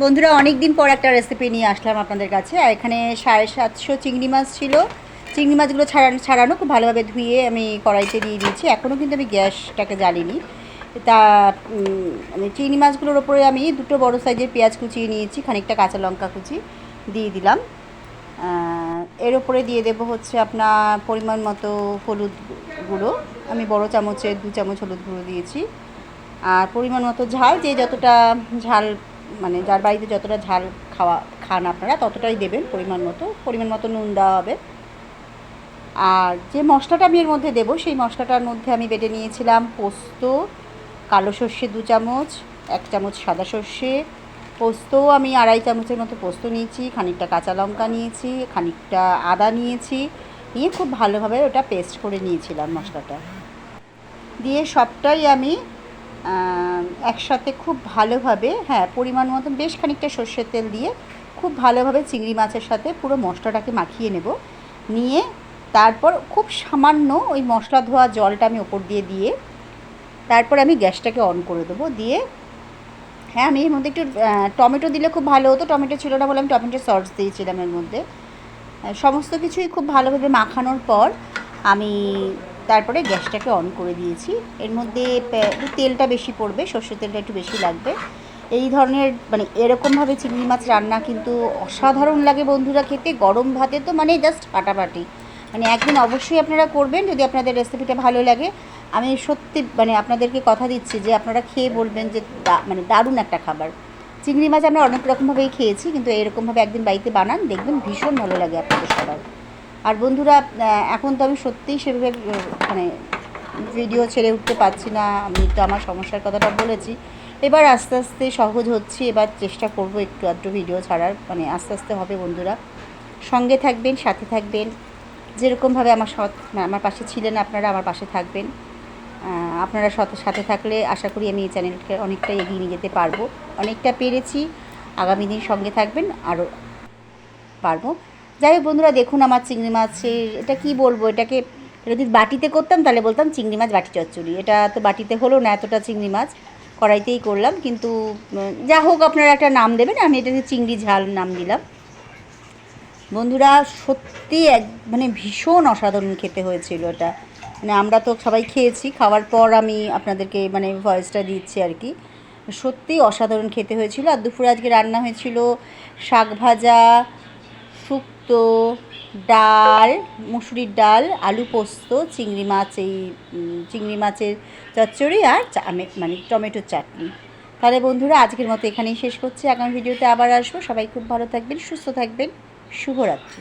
বন্ধুরা অনেক দিন পর একটা রেসিপি নিয়ে আসলাম আপনাদের কাছে। আর এখানে 750 চিংড়ি মাছ ছিল। চিংড়ি মাছগুলো ছাড়ানো খুব ভালোভাবে ধুয়ে আমি কড়াইতে দিয়ে দিয়েছি। এখনও কিন্তু আমি গ্যাসটাকে জ্বালিনি। তা মানে চিংড়ি মাছগুলোর ওপরে আমি দুটো বড় সাইজের পেঁয়াজ কুচিয়ে নিয়েছি, খানিকটা কাঁচা লঙ্কা কুচি দিয়ে দিলাম। এর ওপরে দিয়ে দেবো হচ্ছে আপনার পরিমাণ মতো হলুদ গুঁড়ো। আমি বড় চামচে 2 চামচ হলুদ গুঁড়ো দিয়েছি। আর পরিমাণ মতো ঝাল, যে যতটা ঝাল মানে যার বাড়িতে যতটা ঝাল খান আপনারা ততটাই দেবেন পরিমাণ মতো নুন দেওয়া হবে। আর যে মশলাটা আমি এর মধ্যে দেবো সেই মশলাটার মধ্যে আমি বেটে নিয়েছিলাম পোস্ত, কালো সর্ষে 2 চামচ, 1 চামচ সাদা সর্ষে পোস্ত, আমি 2.5 চামচের মতো পোস্ত নিয়েছি, খানিকটা কাঁচা লঙ্কা নিয়েছি, খানিকটা আদা নিয়েছি, নিয়ে খুব ভালোভাবে ওটা পেস্ট করে নিয়েছিলাম। মশলাটা দিয়ে সবটাই আমি একসাথে খুব ভালোভাবে, পরিমাণ মতন বেশ খানিকটা সর্ষের তেল দিয়ে খুব ভালোভাবে চিংড়ি মাছের সাথে পুরো মশলাটাকে মাখিয়ে নেব। নিয়ে তারপর খুব সামান্য ওই মশলা ধোয়া জলটা আমি ওপর দিয়ে তারপর আমি গ্যাসটাকে অন করে দেবো। দিয়ে আমি এর মধ্যে একটু টমেটো দিলে খুব ভালো হতো। টমেটো ছিল না বলে আমি টমেটো সস দিয়েছিলাম এর মধ্যে। সমস্ত কিছুই খুব ভালোভাবে মাখানোর পর আমি তারপরে গ্যাসটাকে অন করে দিয়েছি। এর মধ্যে তেলটা বেশি পড়বে, সর্ষের তেলটা একটু বেশি লাগবে। এই ধরনের মানে এরকমভাবে চিংড়ি মাছ রান্না কিন্তু অসাধারণ লাগে বন্ধুরা খেতে। গরম ভাতে তো মানে জাস্ট ফাটাফাটি। মানে একদিন অবশ্যই আপনারা করবেন যদি আপনাদের রেসিপিটা ভালো লাগে। আমি সত্যি মানে আপনাদেরকে কথা দিচ্ছি যে আপনারা খেয়ে বলবেন যে মানে দারুণ একটা খাবার। চিংড়ি মাছ আমরা অনেক রকমভাবেই খেয়েছি, কিন্তু এরকমভাবে একদিন বাড়িতে বানান, দেখবেন ভীষণ ভালো লাগে আপনাদের সবার। আর বন্ধুরা এখন তো আমি সত্যিই সেভাবে মানে ভিডিও ছেড়ে উঠতে পারছি না। আমি তো আমার সমস্যার কথাটা বলেছি, এবার আস্তে আস্তে সহজ হচ্ছি। এবার চেষ্টা করব একটু আধটু ভিডিও ছাড়ার, মানে আস্তে আস্তে হবে। বন্ধুরা সঙ্গে থাকবেন, সাথে থাকবেন, যেরকমভাবে আমার পাশে ছিলেন আপনারা আমার পাশে থাকবেন। আপনারা সাথে থাকলে আশা করি আমি এই চ্যানেলকে অনেকটা এগিয়ে নিয়ে যেতে পারবো। অনেকটা পেরেছি, আগামী দিন সঙ্গে থাকবেন, আরও পারবো। যাই হোক বন্ধুরা, দেখুন আমার চিংড়ি মাছের এটা কি বলবো, এটাকে যদি বাটিতে করতাম তাহলে বলতাম চিংড়ি মাছ বাটি চচ্চড়ি। এটা তো বাটিতে হলো না, এতটা চিংড়ি মাছ কড়াইতেই করলাম। কিন্তু যা হোক আপনারা একটা নাম দেবেন, আমি এটাকে চিংড়ি ঝাল নাম দিলাম। বন্ধুরা সত্যি মানে ভীষণ অসাধারণ খেতে হয়েছিল এটা। মানে আমরা তো সবাই খেয়েছি, খাওয়ার পর আমি আপনাদেরকে মানে ভয়েসটা দিচ্ছি আর কি। সত্যিই অসাধারণ খেতে হয়েছিল। আর দুপুরে আজকে রান্না হয়েছিল শাক ভাজা, শুক্তো, ডাল, মুসুরির ডাল, আলু পোস্ত, চিংড়ি মাছের চচ্চড়ি আর মানে টমেটোর চাটনি। তাহলে বন্ধুরা আজকের মতো এখানেই শেষ করছি। আগামী ভিডিওতে আবার আসবো। সবাই খুব ভালো থাকবেন, সুস্থ থাকবেন। শুভরাত্রি।